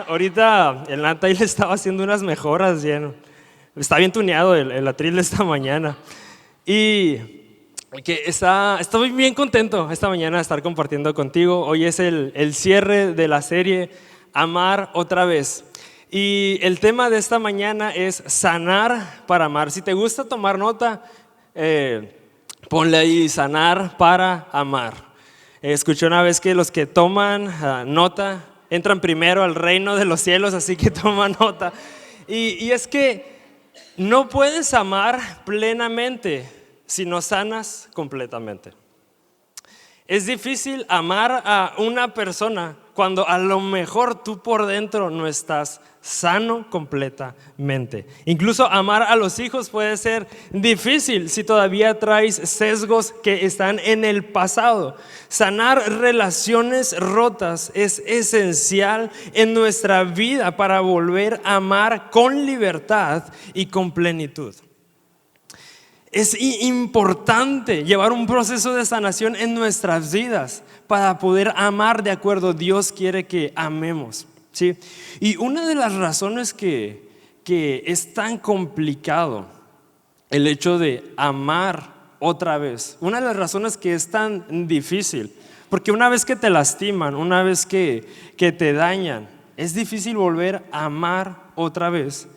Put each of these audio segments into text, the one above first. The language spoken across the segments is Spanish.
ahorita el Nata ahí le estaba haciendo unas mejoras, está bien tuneado el atril de esta mañana. Y estoy bien contento esta mañana de estar compartiendo contigo. Hoy es el cierre de la serie Amar otra vez. Y el tema de esta mañana es sanar para amar. Si te gusta tomar nota, ponle ahí sanar para amar. Escuché una vez que los que toman nota entran primero al reino de los cielos, así que toma nota. Y es que no puedes amar plenamente si no sanas completamente. Es difícil amar a una persona cuando a lo mejor tú por dentro no estás sano completamente. Incluso amar a los hijos puede ser difícil si todavía traes sesgos que están en el pasado. Sanar relaciones rotas es esencial en nuestra vida para volver a amar con libertad y con plenitud. Es importante llevar un proceso de sanación en nuestras vidas para poder amar de acuerdo a Dios quiere que amemos, ¿sí? Y una de las razones que es tan complicado el hecho de amar otra vez, una de las razones que es tan difícil, porque una vez que te lastiman, una vez que te dañan, es difícil volver a amar otra vez.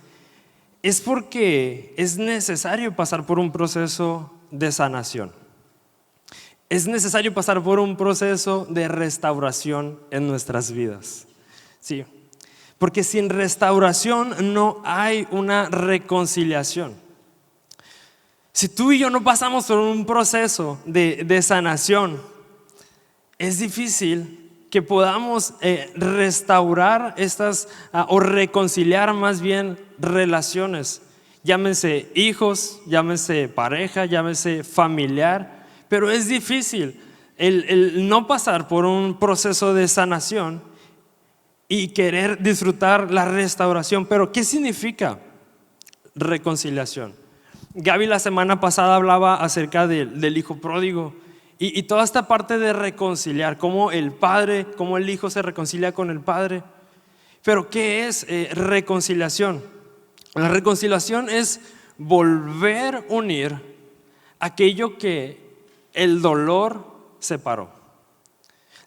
Es porque es necesario pasar por un proceso de sanación. Es necesario pasar por un proceso de restauración en nuestras vidas. Sí, porque sin restauración no hay una reconciliación. Si tú y yo no pasamos por un proceso de sanación, es difícil que podamos restaurar estas o reconciliar más bien relaciones, llámense hijos, llámense pareja, llámense familiar, pero es difícil el no pasar por un proceso de sanación y querer disfrutar la restauración. Pero ¿qué significa reconciliación? Gaby la semana pasada hablaba acerca del hijo pródigo. Y toda esta parte de reconciliar, cómo el padre, cómo el hijo se reconcilia con el padre. Pero ¿qué es reconciliación? La reconciliación es volver a unir aquello que el dolor separó.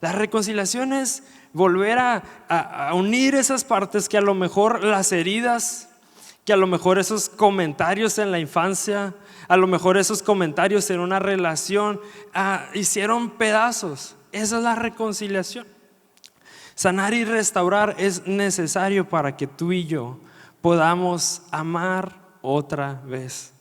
La reconciliación es volver a unir esas partes que a lo mejor las heridas, que a lo mejor esos comentarios en la infancia, a lo mejor esos comentarios en una relación hicieron pedazos. Esa es la reconciliación. Sanar y restaurar es necesario para que tú y yo podamos amar otra vez.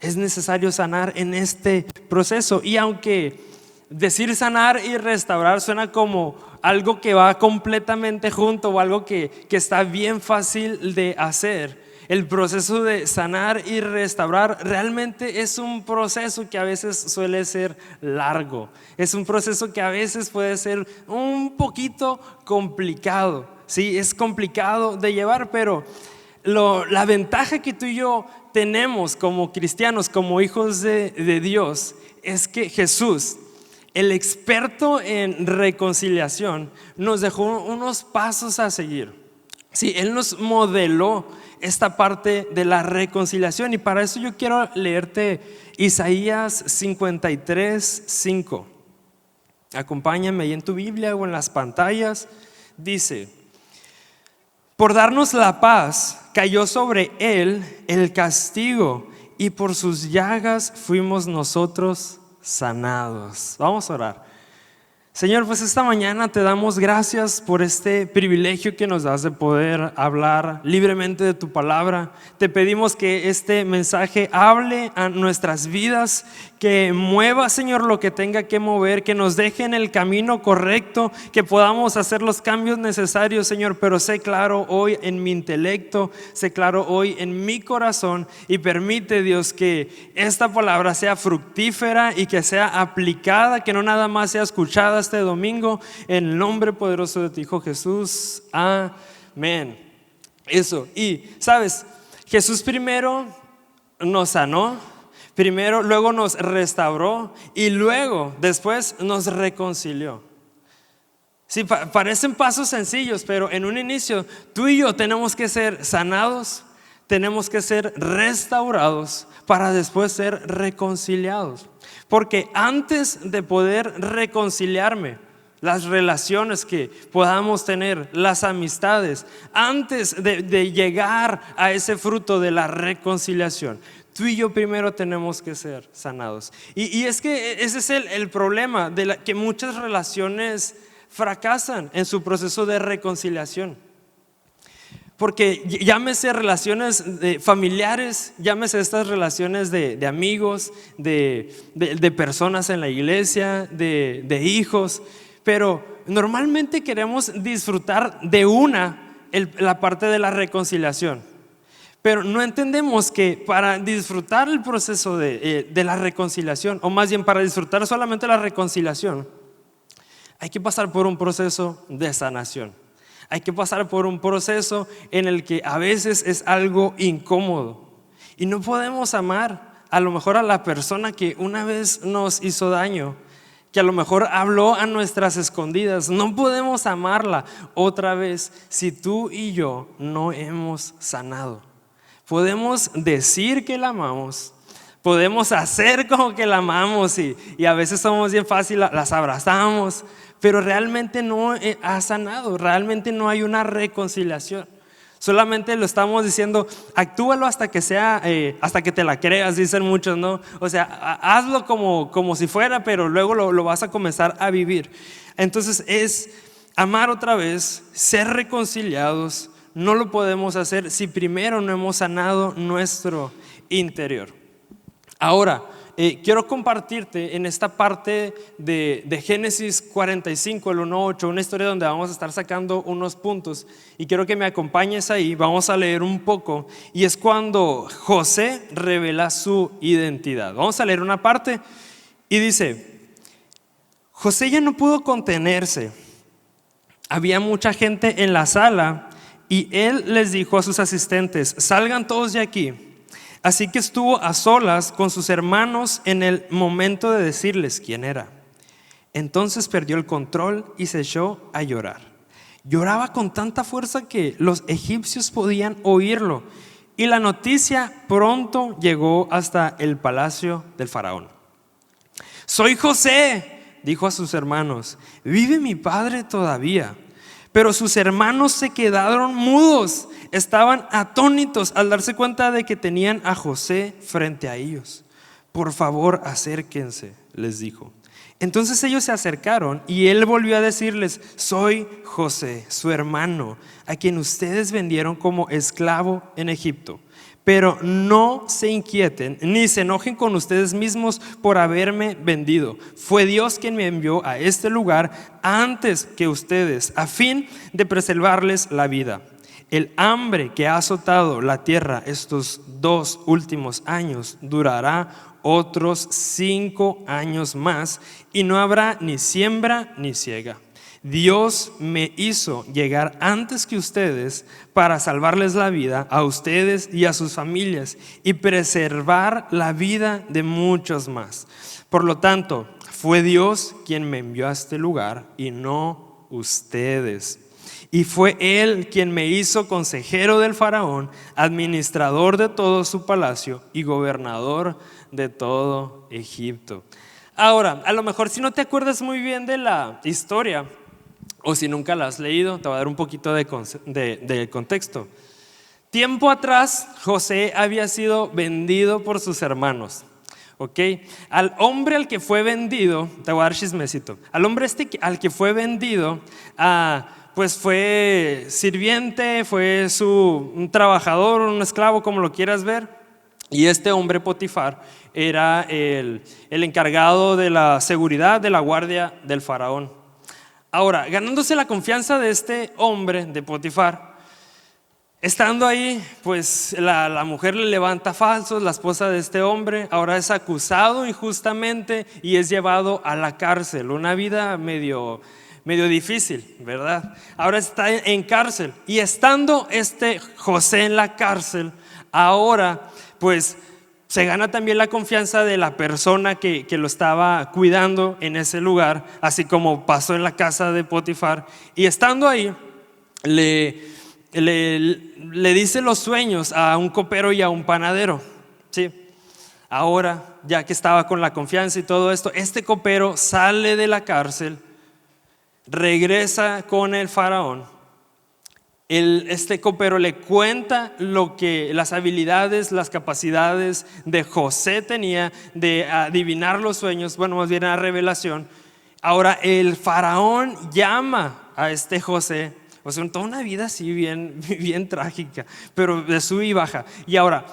Es necesario sanar en este proceso. Y aunque decir sanar y restaurar suena como algo que va completamente junto o algo que está bien fácil de hacer, el proceso de sanar y restaurar realmente es un proceso que a veces suele ser largo. Es un proceso que a veces puede ser un poquito complicado. Sí, es complicado de llevar, pero la ventaja que tú y yo tenemos como cristianos, como hijos de Dios, es que Jesús, el experto en reconciliación, nos dejó unos pasos a seguir. Sí, Él nos modeló esta parte de la reconciliación, y para eso yo quiero leerte Isaías 53:5. Acompáñame ahí en tu Biblia o en las pantallas. Dice: por darnos la paz cayó sobre Él el castigo, y por sus llagas fuimos nosotros sanados. Vamos a orar. Señor, pues esta mañana te damos gracias por este privilegio que nos das de poder hablar libremente de tu palabra. Te pedimos que este mensaje hable a nuestras vidas, que mueva, Señor, lo que tenga que mover, que nos deje en el camino correcto, que podamos hacer los cambios necesarios, Señor. Pero sé claro hoy en mi intelecto, sé claro hoy en mi corazón, y permite, Dios, que esta palabra sea fructífera y que sea aplicada, que no nada más sea escuchada este domingo, en el nombre poderoso de tu Hijo Jesús. Amén. Eso. Y sabes, Jesús primero nos sanó, luego nos restauró, y luego después nos reconcilió. Sí, parecen pasos sencillos, pero en un inicio tú y yo tenemos que ser sanados, tenemos que ser restaurados para después ser reconciliados. Porque antes de poder reconciliarme, las relaciones que podamos tener, las amistades, antes de llegar a ese fruto de la reconciliación, tú y yo primero tenemos que ser sanados. Y es que ese es el problema, que muchas relaciones fracasan en su proceso de reconciliación. Porque llámese relaciones familiares, llámese estas relaciones de amigos, de personas en la iglesia, de hijos, pero normalmente queremos disfrutar de la parte de la reconciliación. Pero no entendemos que para disfrutar el proceso de la reconciliación, o más bien para disfrutar solamente la reconciliación, hay que pasar por un proceso de sanación. Hay que pasar por un proceso en el que a veces es algo incómodo. Y no podemos amar a lo mejor a la persona que una vez nos hizo daño, que a lo mejor habló a nuestras escondidas. No podemos amarla otra vez si tú y yo no hemos sanado. Podemos decir que la amamos, podemos hacer como que la amamos y a veces somos bien fácil, las abrazamos, pero realmente no ha sanado, realmente no hay una reconciliación. Solamente lo estamos diciendo, actúalo hasta que hasta que te la creas, dicen muchos, ¿no? O sea, hazlo como si fuera, pero luego lo vas a comenzar a vivir. Entonces es amar otra vez, ser reconciliados. No lo podemos hacer si primero no hemos sanado nuestro interior. Ahora, quiero compartirte en esta parte de Génesis 45, el 1-8, una historia donde vamos a estar sacando unos puntos y quiero que me acompañes ahí. Vamos a leer un poco y es cuando José revela su identidad. Vamos a leer una parte y dice: José ya no pudo contenerse, había mucha gente en la sala y él les dijo a sus asistentes: salgan todos de aquí. Así que estuvo a solas con sus hermanos en el momento de decirles quién era. Entonces perdió el control y se echó a llorar. Lloraba con tanta fuerza que los egipcios podían oírlo. Y la noticia pronto llegó hasta el palacio del faraón. Soy José, dijo a sus hermanos. ¿Vive mi padre todavía? Pero sus hermanos se quedaron mudos. Estaban atónitos al darse cuenta de que tenían a José frente a ellos. Por favor, acérquense, les dijo. Entonces ellos se acercaron y él volvió a decirles: soy José, su hermano, a quien ustedes vendieron como esclavo en Egipto. Pero no se inquieten ni se enojen con ustedes mismos por haberme vendido. Fue Dios quien me envió a este lugar antes que ustedes, a fin de preservarles la vida. El hambre que ha azotado la tierra estos 2 últimos años durará otros 5 años más y no habrá ni siembra ni siega. Dios me hizo llegar antes que ustedes para salvarles la vida a ustedes y a sus familias y preservar la vida de muchos más. Por lo tanto, fue Dios quien me envió a este lugar y no ustedes. Y fue Él quien me hizo consejero del faraón, administrador de todo su palacio y gobernador de todo Egipto. Ahora, a lo mejor si no te acuerdas muy bien de la historia, o si nunca la has leído, te voy a dar un poquito de contexto. Tiempo atrás, José había sido vendido por sus hermanos. Al hombre al que fue vendido, te voy a dar chismecito. Al hombre al que fue vendido, pues fue sirviente, fue un trabajador, un esclavo, como lo quieras ver. Y este hombre Potifar era el encargado de la seguridad, de la guardia del faraón. Ahora, ganándose la confianza de este hombre, de Potifar, estando ahí, pues la mujer le levanta falsos, la esposa de este hombre. Ahora es acusado injustamente y es llevado a la cárcel. Una vida medio difícil, ¿verdad? Ahora está en cárcel. Y estando José en la cárcel, ahora pues Se gana también la confianza de la persona que lo estaba cuidando en ese lugar, así como pasó en la casa de Potifar. Y estando ahí, le dice los sueños a un copero y a un panadero. ¿Sí? Ahora, ya que estaba con la confianza y todo esto, este copero sale de la cárcel, regresa con el faraón. Este copero le cuenta lo que las habilidades, las capacidades de José tenía de adivinar los sueños, bueno, más bien la revelación. Ahora el faraón llama a este José, o sea, toda una vida así bien trágica, pero de sub y baja. Y ahora,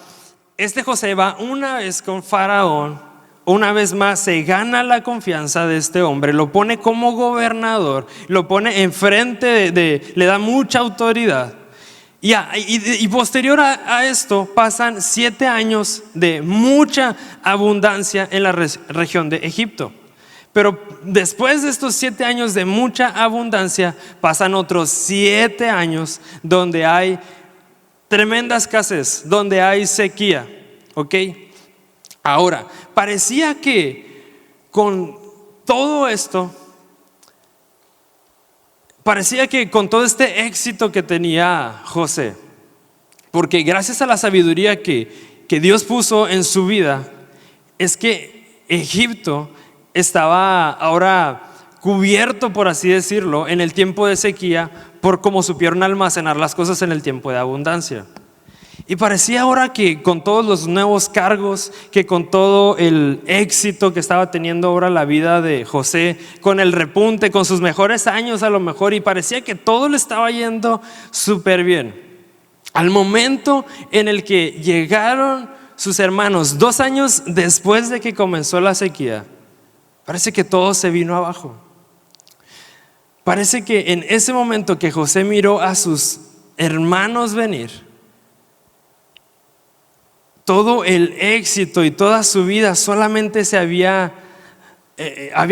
este José va una vez con faraón. Una vez más se gana la confianza de este hombre, lo pone como gobernador, lo pone enfrente le da mucha autoridad. Y posterior a esto pasan 7 años de mucha abundancia en la región de Egipto. Pero después de estos 7 años de mucha abundancia pasan otros 7 años donde hay tremenda escasez, donde hay sequía, ¿ok? Ahora, parecía que con todo esto, parecía que con todo este éxito que tenía José, porque gracias a la sabiduría que Dios puso en su vida, es que Egipto estaba ahora cubierto, por así decirlo, en el tiempo de sequía, por cómo supieron almacenar las cosas en el tiempo de abundancia. Y parecía ahora que con todos los nuevos cargos, que con todo el éxito que estaba teniendo ahora la vida de José, con el repunte, con sus mejores años a lo mejor, y parecía que todo le estaba yendo súper bien. Al momento en el que llegaron sus hermanos, 2 años después de que comenzó la sequía, parece que todo se vino abajo. Parece que en ese momento que José miró a sus hermanos venir, todo el éxito y toda su vida solamente se había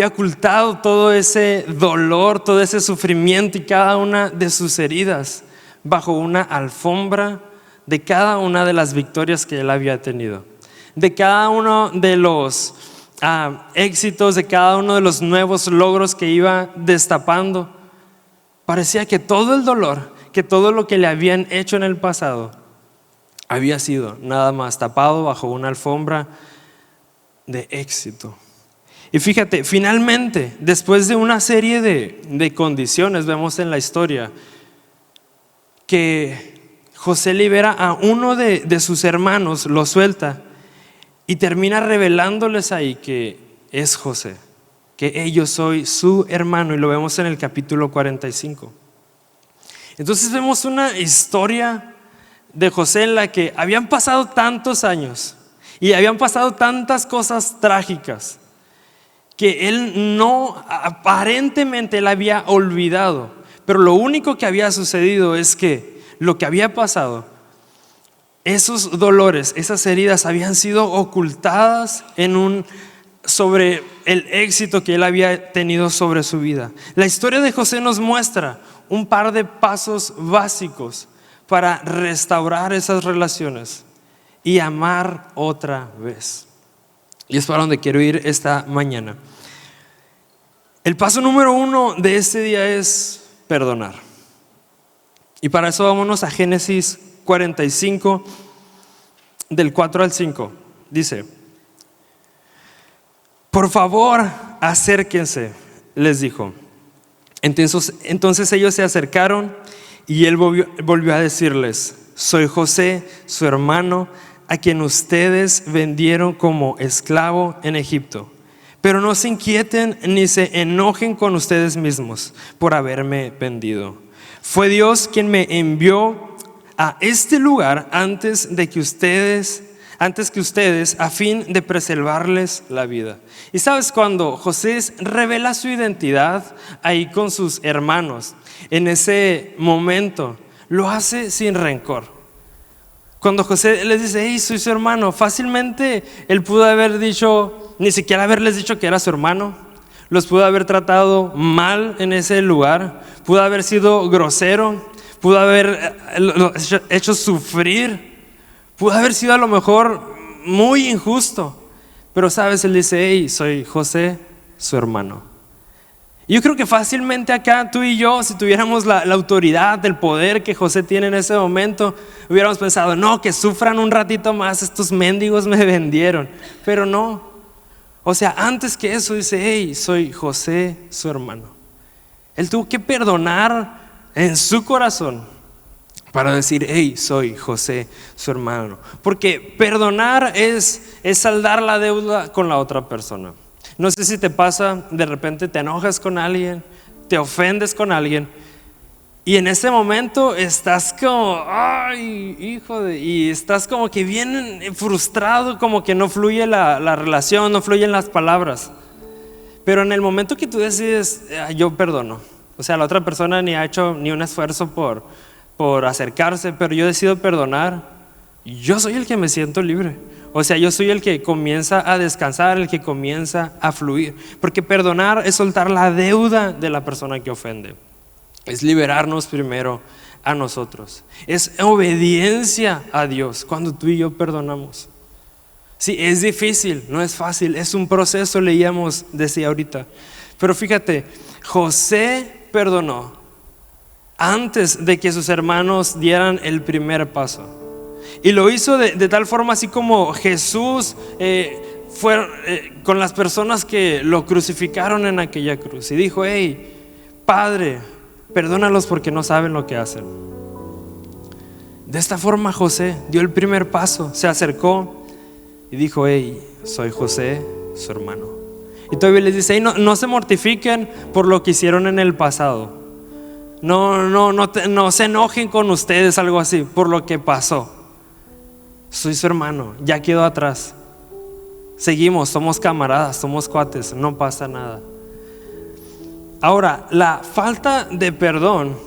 ocultado todo ese dolor, todo ese sufrimiento y cada una de sus heridas bajo una alfombra de cada una de las victorias que él había tenido, de cada uno de los éxitos, de cada uno de los nuevos logros que iba destapando. Parecía que todo el dolor, que todo lo que le habían hecho en el pasado había sido nada más tapado bajo una alfombra de éxito. Y fíjate, finalmente, después de una serie de condiciones, vemos en la historia que José libera a uno de sus hermanos, lo suelta y termina revelándoles ahí que es José, que yo soy su hermano, y lo vemos en el capítulo 45. Entonces vemos una historia de José en la que habían pasado tantos años y habían pasado tantas cosas trágicas que él no, aparentemente él había olvidado, pero lo único que había sucedido es que lo que había pasado, esos dolores, esas heridas habían sido ocultadas sobre el éxito que él había tenido sobre su vida. La historia de José nos muestra un par de pasos básicos para restaurar esas relaciones y amar otra vez. Y es para donde quiero ir esta mañana. El paso número 1 de este día es perdonar. Y para eso vámonos a Génesis 45, del 4 al 5. Dice: por favor, acérquense, les dijo. Entonces ellos se acercaron y él volvió a decirles: soy José, su hermano, a quien ustedes vendieron como esclavo en Egipto. Pero no se inquieten ni se enojen con ustedes mismos por haberme vendido. Fue Dios quien me envió a este lugar antes que ustedes, a fin de preservarles la vida. Y sabes, cuando José revela su identidad ahí con sus hermanos, en ese momento lo hace sin rencor. Cuando José les dice: hey, soy su hermano, fácilmente él pudo haber dicho, ni siquiera haberles dicho que era su hermano. Los pudo haber tratado mal en ese lugar, pudo haber sido grosero, pudo haber hecho sufrir, pudo haber sido a lo mejor muy injusto. Pero sabes, él dice, hey, soy José, su hermano. Y yo creo que fácilmente acá tú y yo, si tuviéramos la autoridad, el poder que José tiene en ese momento, hubiéramos pensado, no, que sufran un ratito más, estos mendigos me vendieron. Pero no, o sea, antes que eso dice, hey, soy José, su hermano. Él tuvo que perdonar en su corazón para decir, hey, soy José, su hermano. Porque perdonar es saldar la deuda con la otra persona. No sé si te pasa, de repente te enojas con alguien, te ofendes con alguien y en ese momento estás como, ay, y estás como que bien frustrado, como que no fluye la relación, no fluyen las palabras. Pero en el momento que tú decides, yo perdono, o sea, la otra persona ni ha hecho ni un esfuerzo por acercarse, pero yo decido perdonar, yo soy el que me siento libre. O sea, yo soy el que comienza a descansar, el que comienza a fluir. Porque perdonar es soltar la deuda de la persona que ofende. Es liberarnos primero a nosotros. Es obediencia a Dios cuando tú y yo perdonamos. Sí, es difícil, no es fácil, es un proceso, leíamos, decía ahorita. Pero fíjate, José perdonó antes de que sus hermanos dieran el primer paso. Y lo hizo de tal forma así como Jesús fue con las personas que lo crucificaron en aquella cruz. Y dijo, hey, Padre, perdónalos porque no saben lo que hacen. De esta forma José dio el primer paso, se acercó y dijo, hey, soy José, su hermano. Y todavía les dice, hey, no se mortifiquen por lo que hicieron en el pasado. No se enojen con ustedes, algo así, por lo que pasó. Soy su hermano, ya quedó atrás. Seguimos, somos camaradas, somos cuates, no pasa nada. Ahora, la falta de perdón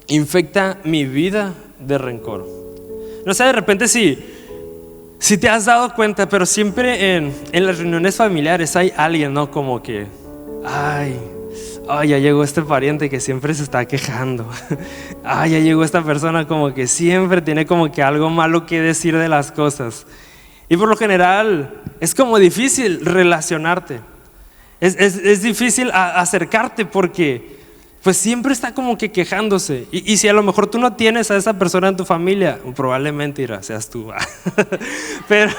infecta mi vida de rencor. No sé, de repente si te has dado cuenta, pero siempre en las reuniones familiares hay alguien, ¿no? Como que, ay, ya llegó este pariente que siempre se está quejando. Ya llegó esta persona como que siempre tiene como que algo malo que decir de las cosas. Y por lo general es como difícil relacionarte. Es difícil acercarte porque pues siempre está como que quejándose. Y si a lo mejor tú no tienes a esa persona en tu familia, probablemente seas tú. Pero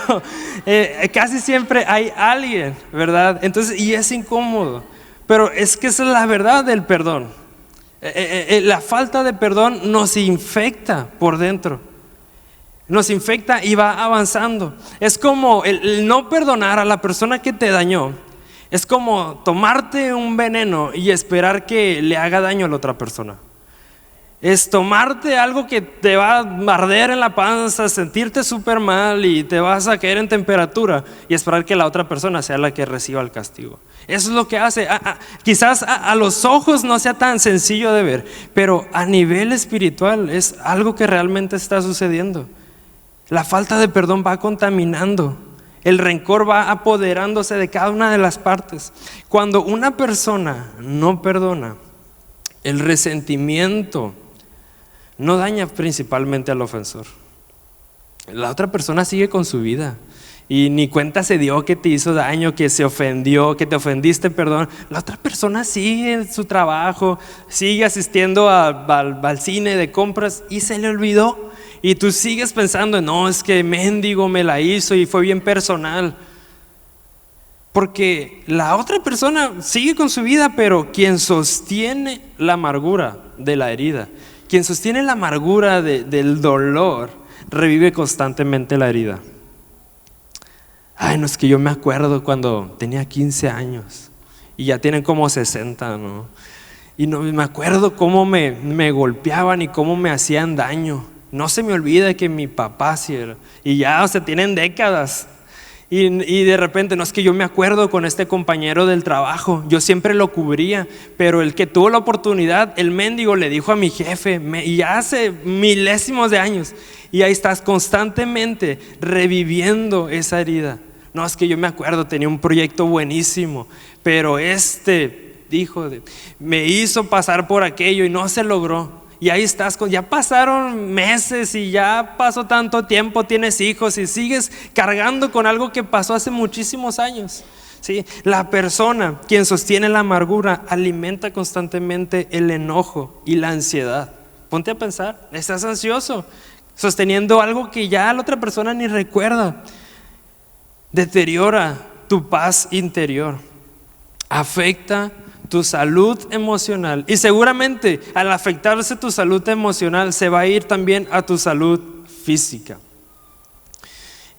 casi siempre hay alguien, ¿verdad? Entonces, y es incómodo. Pero es que esa es la verdad del perdón. La falta de perdón nos infecta por dentro. Nos infecta y va avanzando. Es como el no perdonar a la persona que te dañó. Es como tomarte un veneno y esperar que le haga daño a la otra persona. Es tomarte algo que te va a arder en la panza, sentirte súper mal y te vas a caer en temperatura y esperar que la otra persona sea la que reciba el castigo. Eso es lo que hace. Quizás a los ojos no sea tan sencillo de ver, pero a nivel espiritual es algo que realmente está sucediendo. La falta de perdón va contaminando. El rencor va apoderándose de cada una de las partes. Cuando una persona no perdona, el resentimiento no daña principalmente al ofensor. La otra persona sigue con su vida y ni cuenta se dio que te hizo daño, que se ofendió, que te ofendiste, perdón. La otra persona sigue en su trabajo, sigue asistiendo al cine de compras y se le olvidó. Y tú sigues pensando, no, es que mendigo me la hizo y fue bien personal. Porque la otra persona sigue con su vida, pero quien sostiene la amargura de la herida, quien sostiene la amargura del dolor, revive constantemente la herida. No es que yo me acuerdo cuando tenía 15 años y ya tienen como 60, ¿no? Y no me acuerdo cómo me golpeaban y cómo me hacían daño. No se me olvida que mi papá sí era. Y ya, tienen décadas. Y de repente, no es que yo me acuerdo con este compañero del trabajo, yo siempre lo cubría, pero el que tuvo la oportunidad, el mendigo le dijo a mi jefe, y ya hace milésimos de años, y ahí estás constantemente reviviendo esa herida. No, es que yo me acuerdo, tenía un proyecto buenísimo, pero dijo, me hizo pasar por aquello y no se logró. y ahí estás, ya pasaron meses y ya pasó tanto tiempo, tienes hijos y sigues cargando con algo que pasó hace muchísimos años. ¿Sí? La persona quien sostiene la amargura alimenta constantemente el enojo y la ansiedad. Ponte a pensar, estás ansioso, sosteniendo algo que ya la otra persona ni recuerda. Deteriora tu paz interior, afecta tu salud emocional y seguramente al afectarse tu salud emocional se va a ir también a tu salud física.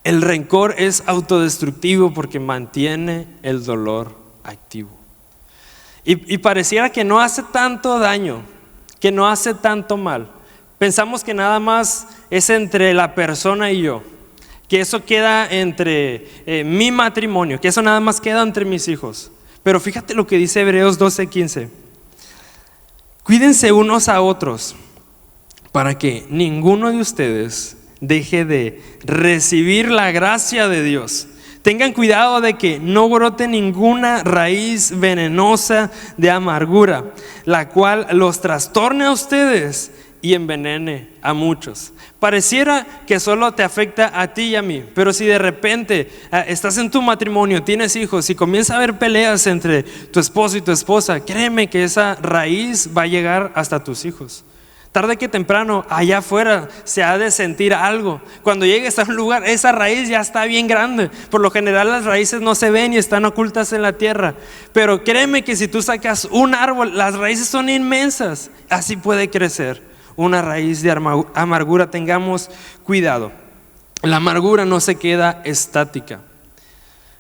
El rencor es autodestructivo porque mantiene el dolor activo. Y pareciera que no hace tanto daño, que no hace tanto mal. Pensamos que nada más es entre la persona y yo, que eso queda entre mi matrimonio, que eso nada más queda entre mis hijos. Pero fíjate lo que dice Hebreos 12:15. Cuídense unos a otros para que ninguno de ustedes deje de recibir la gracia de Dios. Tengan cuidado de que no brote ninguna raíz venenosa de amargura, la cual los trastorne a ustedes y envenene a muchos. Pareciera que solo te afecta a ti y a mí, pero si de repente estás en tu matrimonio, tienes hijos y comienza a haber peleas entre tu esposo y tu esposa, créeme que esa raíz va a llegar hasta tus hijos. Tarde que temprano, allá afuera se ha de sentir algo. Cuando llegues a un lugar, esa raíz ya está bien grande. Por lo general las raíces no se ven y están ocultas en la tierra. Pero créeme que si tú sacas un árbol, las raíces son inmensas. Así puede crecer una raíz de amargura. Tengamos cuidado. La amargura no se queda estática.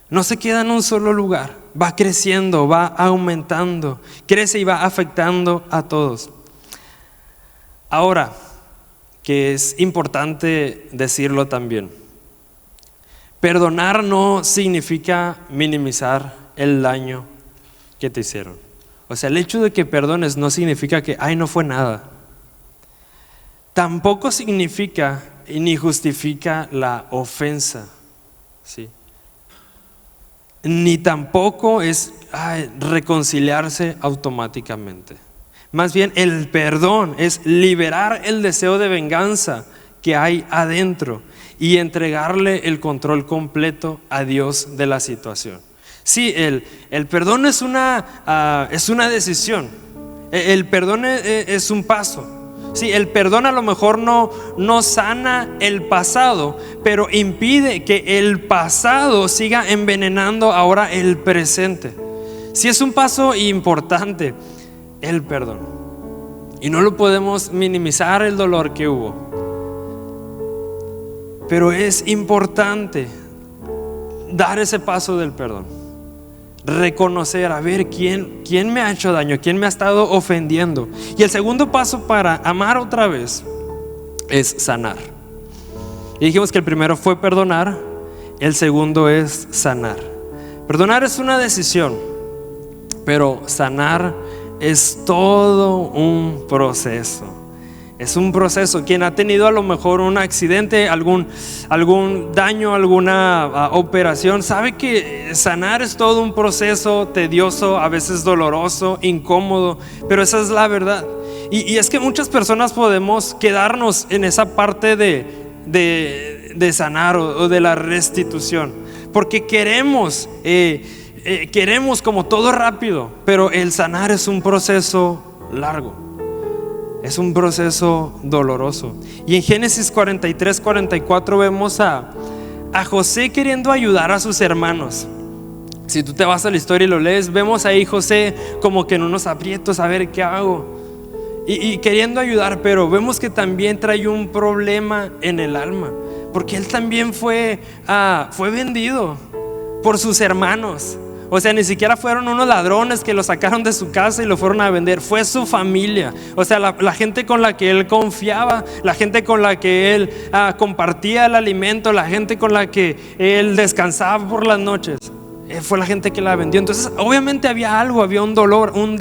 No se queda en un solo lugar. Va creciendo, va aumentando. Crece y va afectando a todos. Ahora, que es importante decirlo también, perdonar no significa minimizar el daño que te hicieron. O sea, el hecho de que perdones no significa que, no fue nada. Tampoco significa ni justifica la ofensa, ¿sí? Ni tampoco es reconciliarse automáticamente. Más bien el perdón es liberar el deseo de venganza que hay adentro y entregarle el control completo a Dios de la situación. Sí, el perdón es una decisión. El perdón es un paso. Sí, el perdón a lo mejor no sana el pasado, pero impide que el pasado siga envenenando ahora el presente. Sí, es un paso importante el perdón. Y no lo podemos minimizar el dolor que hubo. Pero es importante dar ese paso del perdón. Reconocer, a ver, ¿quién me ha hecho daño? ¿Quién me ha estado ofendiendo? Y el segundo paso para amar otra vez es sanar. Y dijimos que el primero fue perdonar, el segundo es sanar. Perdonar es una decisión, pero sanar es todo un proceso. Es un proceso. Quien ha tenido a lo mejor un accidente, algún daño, alguna operación, sabe que sanar es todo un proceso tedioso, a veces doloroso, incómodo, pero esa es la verdad. Y es que muchas personas podemos quedarnos en esa parte de sanar o de la restitución, porque queremos como todo rápido, pero el sanar es un proceso largo. Es un proceso doloroso. Y en Génesis 43-44 vemos a José queriendo ayudar a sus hermanos. Si tú te vas a la historia y lo lees, vemos ahí José como que en unos aprietos, a ver qué hago, y queriendo ayudar, pero vemos que también trae un problema en el alma, porque él también fue vendido por sus hermanos. O sea, ni siquiera fueron unos ladrones que lo sacaron de su casa y lo fueron a vender. Fue su familia. O sea, la gente con la que él confiaba, la gente con la que él compartía el alimento, la gente con la que él descansaba por las noches, fue la gente que la vendió. Entonces obviamente había algo, había un dolor, un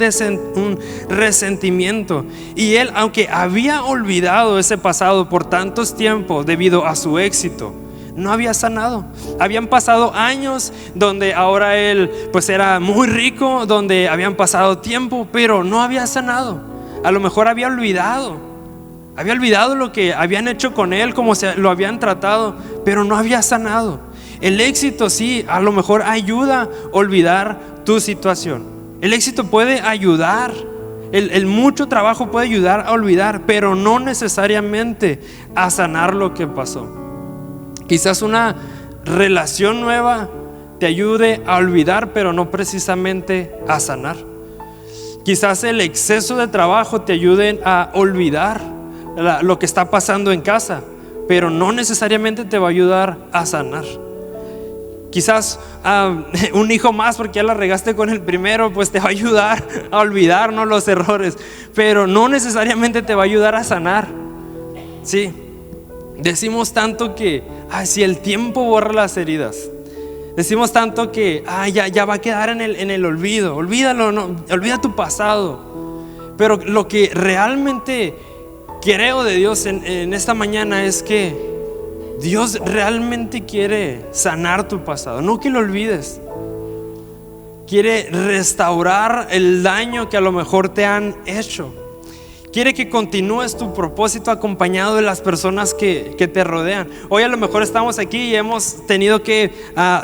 resentimiento. Y él, aunque había olvidado ese pasado por tantos tiempos debido a su éxito, no había sanado. Habían pasado años donde ahora él pues era muy rico, donde habían pasado tiempo, pero no había sanado. A lo mejor había olvidado Había olvidado lo que habían hecho con él, cómo lo habían tratado, pero no había sanado. El éxito sí, a lo mejor ayuda a olvidar tu situación. El éxito puede ayudar, el mucho trabajo puede ayudar a olvidar, pero no necesariamente a sanar lo que pasó. Quizás una relación nueva te ayude a olvidar, pero no precisamente a sanar. Quizás el exceso de trabajo te ayude a olvidar lo que está pasando en casa, pero no necesariamente te va a ayudar a sanar. Quizás un hijo más, porque ya la regaste con el primero, pues te va a ayudar a olvidar, ¿no?, los errores, pero no necesariamente te va a ayudar a sanar. Sí, decimos tanto que si el tiempo borra las heridas. Decimos tanto que ya va a quedar en el olvido. Olvídalo, no, olvida tu pasado. Pero lo que realmente creo de Dios en esta mañana es que Dios realmente quiere sanar tu pasado, no que lo olvides. Quiere restaurar el daño que a lo mejor te han hecho. Quiere que continúes tu propósito acompañado de las personas que te rodean. Hoy a lo mejor estamos aquí y hemos tenido que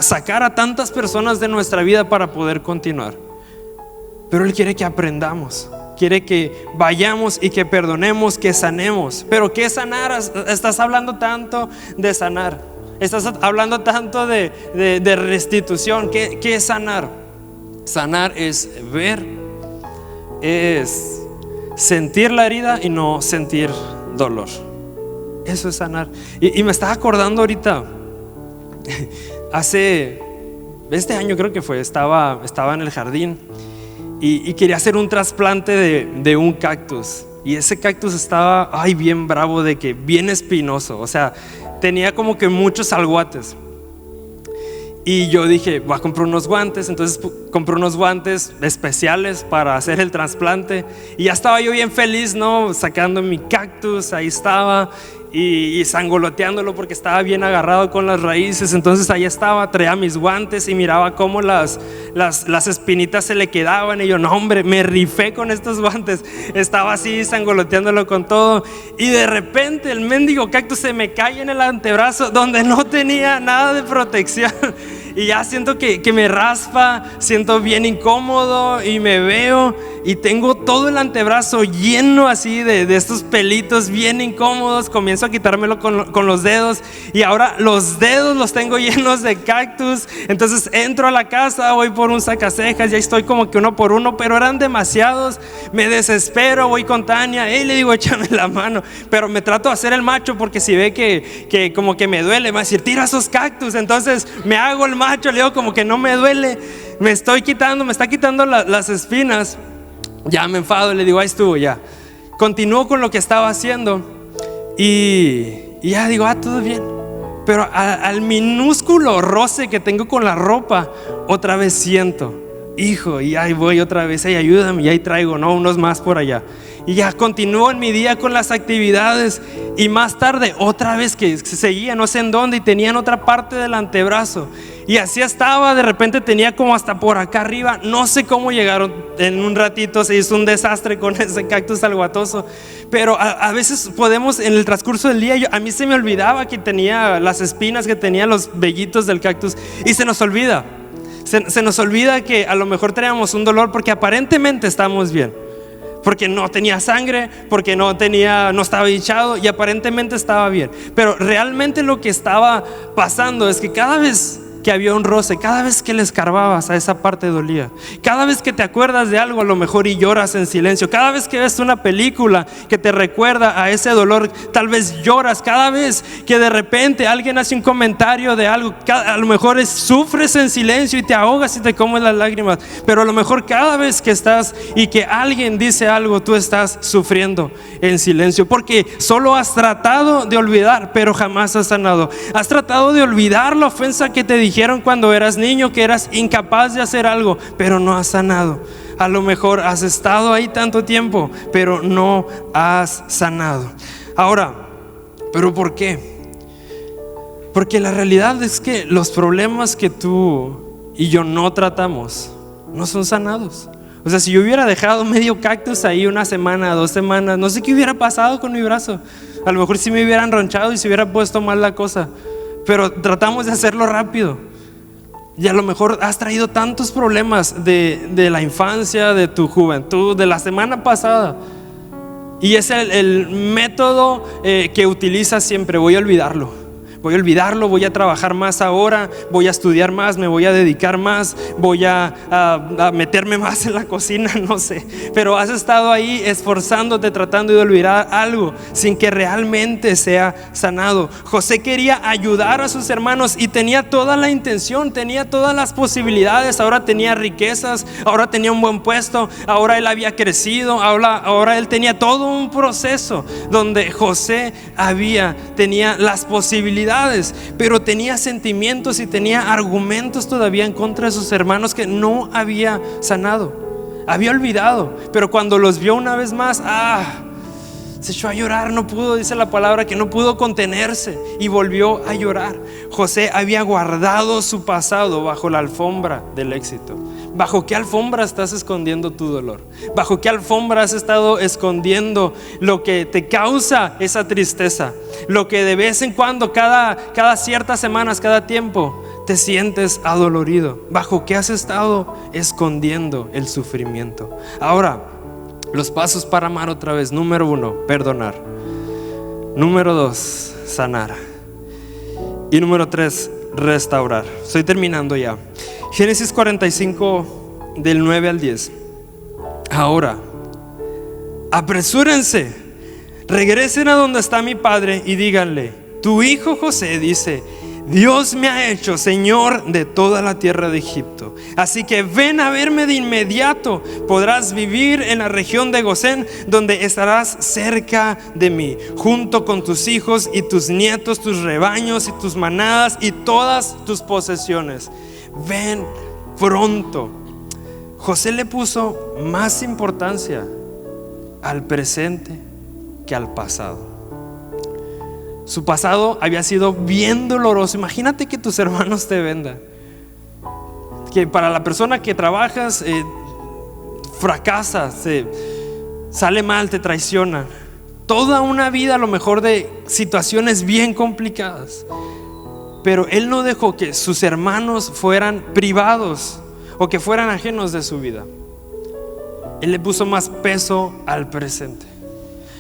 sacar a tantas personas de nuestra vida para poder continuar. Pero Él quiere que aprendamos. Quiere que vayamos y que perdonemos, que sanemos. Pero ¿qué sanar? Estás hablando tanto de sanar. Estás hablando tanto de restitución. ¿Qué es sanar? Sanar es ver, es sentir la herida y no sentir dolor. Eso es sanar. Y me estaba acordando ahorita, este año creo que fue, estaba en el jardín y quería hacer un trasplante de un cactus. Y ese cactus estaba bien bravo, de que bien espinoso, o sea, tenía como que muchos aguates. Y yo dije, voy a comprar unos guantes. Entonces compré unos guantes especiales para hacer el trasplante. Y ya estaba yo bien feliz, ¿no? Sacando mi cactus, ahí estaba. Y sangoloteándolo porque estaba bien agarrado con las raíces. Entonces ahí estaba, traía mis guantes y miraba cómo las espinitas se le quedaban. Y yo, no hombre, me rifé con estos guantes. Estaba así sangoloteándolo con todo. Y de repente el mendigo cactus se me cae en el antebrazo, donde no tenía nada de protección. Y ya siento que me raspa, siento bien incómodo y me veo y tengo todo el antebrazo lleno así de estos pelitos bien incómodos. Comienzo a quitármelo con los dedos y ahora los dedos los tengo llenos de cactus. Entonces entro a la casa, voy por un sacacejas, ya estoy como que uno por uno, pero eran demasiados. Me desespero, voy con Tania, le digo, échame la mano, pero me trato de hacer el macho porque si ve que como que me duele, me va a decir, tira esos cactus. Entonces me hago el macho, le digo como que no me duele, me está quitando las espinas. Ya me enfado, le digo, ahí estuvo, ya. Continúo con lo que estaba haciendo y ya digo, todo bien. Pero al minúsculo roce que tengo con la ropa, otra vez siento, hijo, y ahí voy otra vez, ayúdame, y ahí traigo, no, unos más por allá. Y ya continúo en mi día con las actividades. Y más tarde otra vez que seguía no sé en dónde, y tenían otra parte del antebrazo. Y así estaba, de repente tenía como hasta por acá arriba. No sé cómo llegaron, en un ratito se hizo un desastre con ese cactus aguatoso. Pero a veces podemos, en el transcurso del día, a mí se me olvidaba que tenía las espinas, que tenía los vellitos del cactus. Y se nos olvida, se nos olvida que a lo mejor teníamos un dolor porque aparentemente estamos bien, porque no tenía sangre, porque no estaba hinchado y aparentemente estaba bien. Pero realmente lo que estaba pasando es que cada vez que había un roce, cada vez que le escarbabas a esa parte dolía. Cada vez que te acuerdas de algo a lo mejor y lloras en silencio. Cada vez que ves una película que te recuerda a ese dolor, tal vez lloras. Cada vez que de repente alguien hace un comentario de algo, a lo mejor sufres en silencio y te ahogas y te comes las lágrimas. Pero a lo mejor cada vez que estás y que alguien dice algo, tú estás sufriendo en silencio, porque solo has tratado de olvidar, pero jamás has sanado. Has tratado de olvidar la ofensa que te dijeron cuando eras niño, que eras incapaz de hacer algo, pero no has sanado. A lo mejor has estado ahí tanto tiempo, pero no has sanado. Ahora, ¿pero por qué? Porque la realidad es que los problemas que tú y yo no tratamos no son sanados. O sea, si yo hubiera dejado medio cactus ahí una semana, 2 semanas, no sé qué hubiera pasado con mi brazo. A lo mejor sí me hubieran ronchado y se hubiera puesto mal la cosa. Pero tratamos de hacerlo rápido. Y a lo mejor has traído tantos problemas de la infancia, de tu juventud, de la semana pasada. Y es el método que utilizas siempre. Voy a olvidarlo, voy a trabajar más ahora, voy a estudiar más, me voy a dedicar más, voy a meterme más en la cocina, no sé. Pero has estado ahí esforzándote, tratando de olvidar algo sin que realmente sea sanado. José quería ayudar a sus hermanos y tenía toda la intención, tenía todas las posibilidades. Ahora tenía riquezas, ahora tenía un buen puesto, ahora él había crecido, ahora él tenía todo un proceso donde José tenía las posibilidades. Pero tenía sentimientos y tenía argumentos todavía en contra de sus hermanos que no había sanado, había olvidado. Pero cuando los vio una vez más, se echó a llorar, no pudo, dice la palabra, que no pudo contenerse y volvió a llorar. José había guardado su pasado bajo la alfombra del éxito. ¿Bajo qué alfombra estás escondiendo tu dolor? ¿Bajo qué alfombra has estado escondiendo lo que te causa esa tristeza? Lo que de vez en cuando, cada ciertas semanas, cada tiempo, te sientes adolorido. ¿Bajo qué has estado escondiendo el sufrimiento? Ahora, los pasos para amar otra vez. Número 1, perdonar. Número 2, sanar. Y número 3, restaurar. Estoy terminando ya. Génesis 45 del 9 al 10. Ahora, apresúrense, regresen a donde está mi padre y díganle: tu hijo José dice: Dios me ha hecho señor de toda la tierra de Egipto. Así que ven a verme de inmediato. Podrás vivir en la región de Gosén, donde estarás cerca de mí, junto con tus hijos y tus nietos, tus rebaños y tus manadas y todas tus posesiones. Ven pronto. José le puso más importancia al presente que al pasado. Su pasado había sido bien doloroso. Imagínate que tus hermanos te vendan, que para la persona que trabajas fracasas, sale mal, te traicionan. Toda una vida a lo mejor de situaciones bien complicadas. Pero él no dejó que sus hermanos fueran privados o que fueran ajenos de su vida. Él le puso más peso al presente,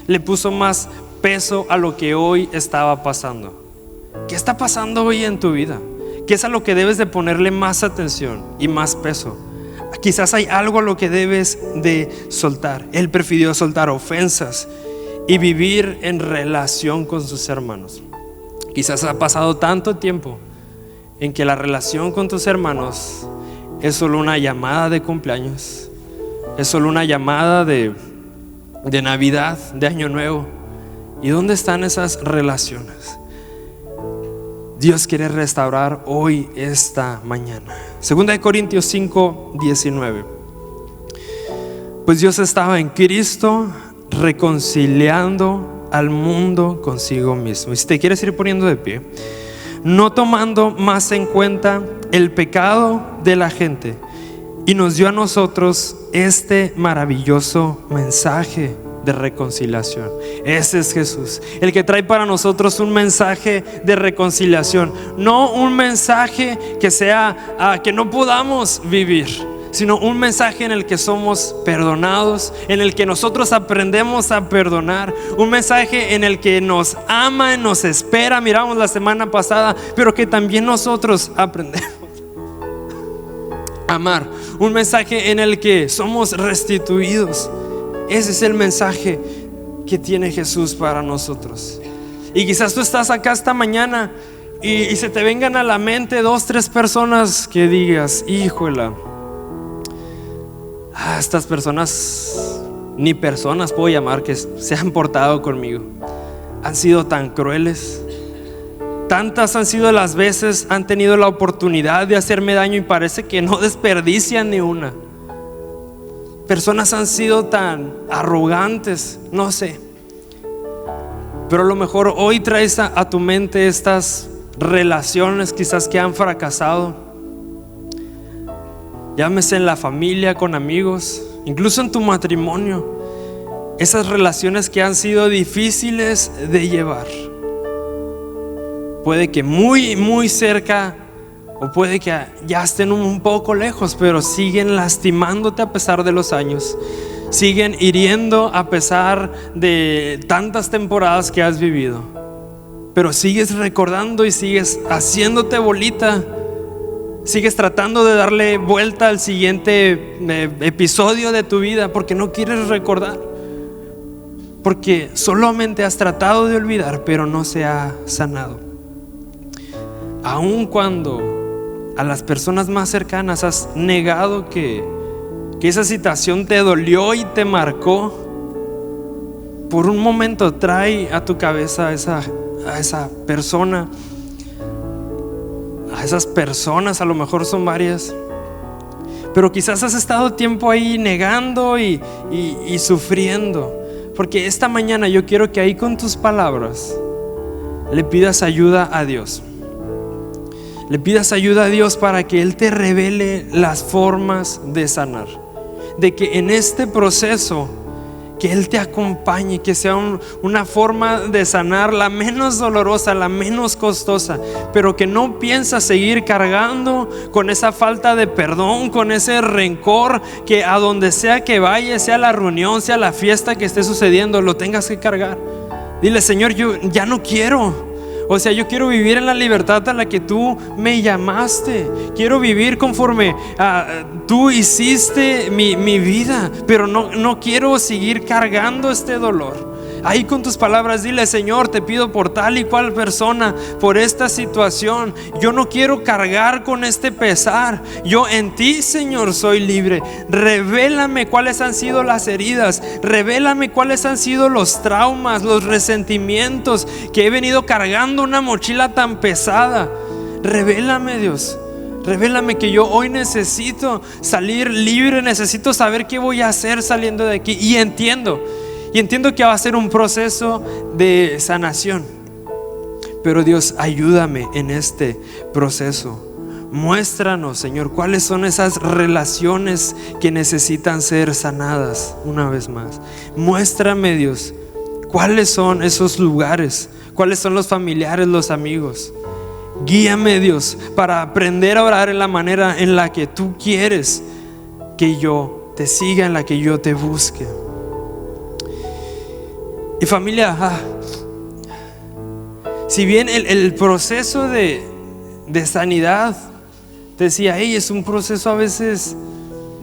le puso más peso a lo que hoy estaba pasando. ¿Qué está pasando hoy en tu vida? ¿Qué es a lo que debes de ponerle más atención y más peso? Quizás hay algo a lo que debes de soltar. Él prefirió soltar ofensas y vivir en relación con sus hermanos. Quizás ha pasado tanto tiempo en que la relación con tus hermanos es solo una llamada de cumpleaños, es solo una llamada de Navidad, de Año Nuevo. ¿Y dónde están esas relaciones? Dios quiere restaurar hoy, esta mañana. 2 Corintios 5, 19. Pues Dios estaba en Cristo reconciliando al mundo consigo mismo. Y si te quieres ir poniendo de pie, no tomando más en cuenta el pecado de la gente, y nos dio a nosotros este maravilloso mensaje de reconciliación. Ese es Jesús, el que trae para nosotros un mensaje de reconciliación, no un mensaje que sea que no podamos vivir, sino un mensaje en el que somos perdonados, en el que nosotros aprendemos a perdonar, un mensaje en el que nos ama, nos espera. Miramos la semana pasada, pero que también nosotros aprendemos a amar, un mensaje en el que somos restituidos. Ese es el mensaje que tiene Jesús para nosotros. Y quizás tú estás acá esta mañana y se te vengan a la mente 2, 3 personas que digas: híjola, estas personas, ni personas puedo llamar, que se han portado conmigo, han sido tan crueles. Tantas han sido las veces, han tenido la oportunidad de hacerme daño y parece que no desperdician ni una. Personas han sido tan arrogantes, no sé. Pero a lo mejor hoy traes a tu mente estas relaciones quizás que han fracasado. Llámese en la familia, con amigos, incluso en tu matrimonio, esas relaciones que han sido difíciles de llevar. Puede que muy, muy cerca, o puede que ya estén un poco lejos, pero siguen lastimándote a pesar de los años. Siguen hiriendo a pesar de tantas temporadas que has vivido. Pero sigues recordando y sigues haciéndote bolita. Sigues tratando de darle vuelta al siguiente episodio de tu vida porque no quieres recordar. Porque solamente has tratado de olvidar, pero no se ha sanado. Aun cuando a las personas más cercanas has negado que esa situación te dolió y te marcó, por un momento trae a tu cabeza a esa persona, a esas personas, a lo mejor son varias, pero quizás has estado tiempo ahí negando y sufriendo. Porque esta mañana yo quiero que ahí con tus palabras le pidas ayuda a Dios. Le pidas ayuda a Dios para que Él te revele las formas de sanar. De que en este proceso, que Él te acompañe, que sea una forma de sanar la menos dolorosa, la menos costosa, pero que no piensas seguir cargando con esa falta de perdón, con ese rencor, que a donde sea que vayas, sea la reunión, sea la fiesta que esté sucediendo, lo tengas que cargar. Dile: Señor, yo ya no quiero. O sea, yo quiero vivir en la libertad a la que tú me llamaste. Quiero vivir conforme tú hiciste mi vida, pero no quiero seguir cargando este dolor. Ahí con tus palabras dile: Señor, te pido por tal y cual persona, por esta situación. Yo no quiero cargar con este pesar. Yo en ti, Señor, soy libre. Revélame cuáles han sido las heridas. Revélame cuáles han sido los traumas, los resentimientos que he venido cargando, una mochila tan pesada. Revélame, Dios. Revélame que yo hoy necesito salir libre. Necesito saber qué voy a hacer saliendo de aquí. Y entiendo que va a ser un proceso de sanación. Pero Dios, ayúdame en este proceso. Muéstranos, Señor, cuáles son esas relaciones que necesitan ser sanadas una vez más. Muéstrame, Dios, cuáles son esos lugares, cuáles son los familiares, los amigos. Guíame, Dios, para aprender a orar en la manera en la que tú quieres que yo te siga, en la que yo te busque. Y familia, si bien el proceso de sanidad, te decía, es un proceso a veces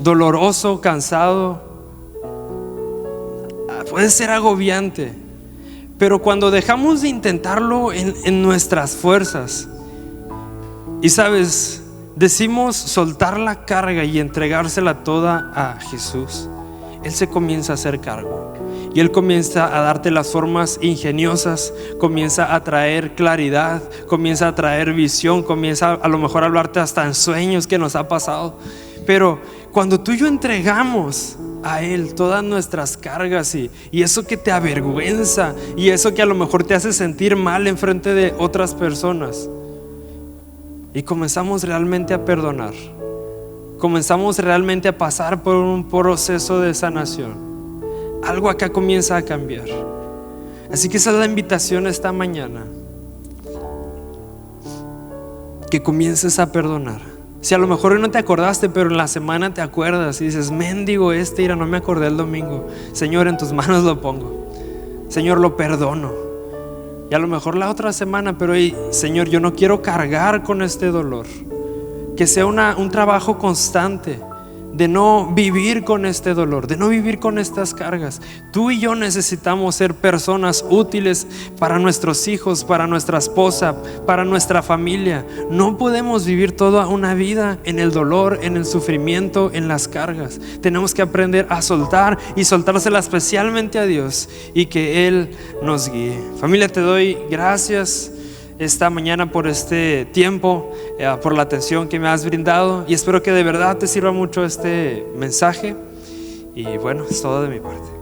doloroso, cansado, puede ser agobiante, pero cuando dejamos de intentarlo en nuestras fuerzas, y sabes, decimos soltar la carga y entregársela toda a Jesús, Él se comienza a hacer cargo. Y Él comienza a darte las formas ingeniosas, comienza a traer claridad, comienza a traer visión, comienza a lo mejor a hablarte hasta en sueños que nos ha pasado. Pero cuando tú y yo entregamos a Él todas nuestras cargas y eso que te avergüenza y eso que a lo mejor te hace sentir mal en frente de otras personas, y comenzamos realmente a perdonar, comenzamos realmente a pasar por un proceso de sanación, algo acá comienza a cambiar. Así que esa es la invitación esta mañana, que comiences a perdonar. Si a lo mejor hoy no te acordaste, pero en la semana te acuerdas y dices: mendigo mira, no me acordé el domingo. Señor, en tus manos lo pongo. Señor, lo perdono. Y a lo mejor la otra semana, pero Señor, yo no quiero cargar con este dolor. Que sea un trabajo constante de no vivir con este dolor, de no vivir con estas cargas. Tú y yo necesitamos ser personas útiles para nuestros hijos, para nuestra esposa, para nuestra familia. No podemos vivir toda una vida en el dolor, en el sufrimiento, en las cargas. Tenemos que aprender a soltar y soltársela especialmente a Dios y que Él nos guíe. Familia, te doy gracias esta mañana por este tiempo, por la atención que me has brindado, y espero que de verdad te sirva mucho este mensaje. Y bueno, es todo de mi parte.